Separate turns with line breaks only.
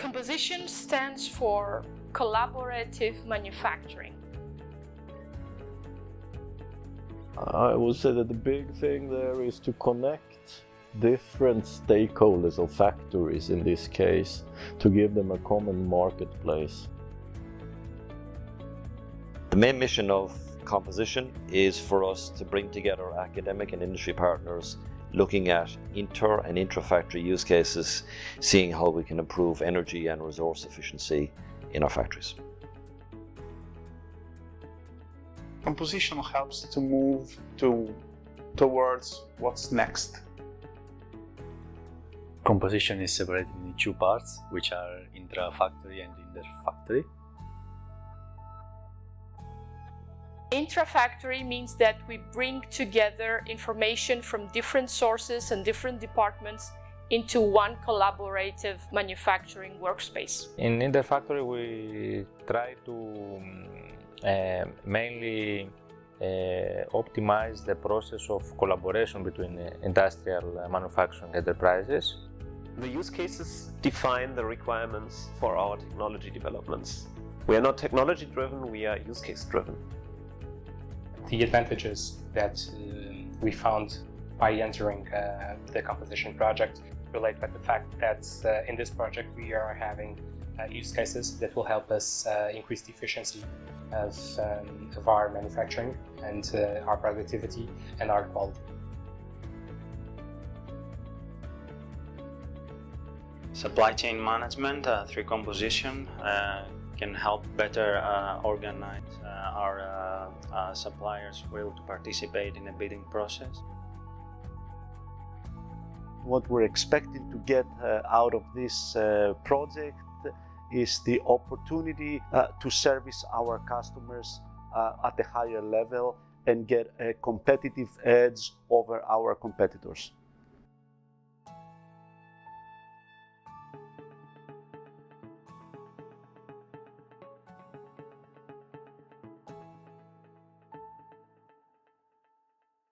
Composition stands for collaborative manufacturing.
I would say that the big thing there is to connect different stakeholders or factories in this case to give them a common marketplace.
The main mission of Composition is for us to bring together academic and industry partners looking at inter and intra-factory use cases, seeing how we can improve energy and resource efficiency in our factories.
Composition helps to move towards what's next.
Composition is separated in two parts, which are intra-factory and inter-factory.
Intra-factory means that we bring together information from different sources and different departments into one collaborative manufacturing workspace.
In inter-factory we try to mainly optimize the process of collaboration between industrial manufacturing enterprises.
The use cases define the requirements for our technology developments. We are not technology driven, we are use case driven.
The advantages that we found by entering the Composition project relate to the fact that in this project we are having use cases that will help us increase the efficiency of our manufacturing and our productivity and our quality.
Supply chain management through Composition can help better organize our suppliers' will to participate in the bidding process.
What we're expecting to get out of this project is the opportunity to service our customers at a higher level and get a competitive edge over our competitors.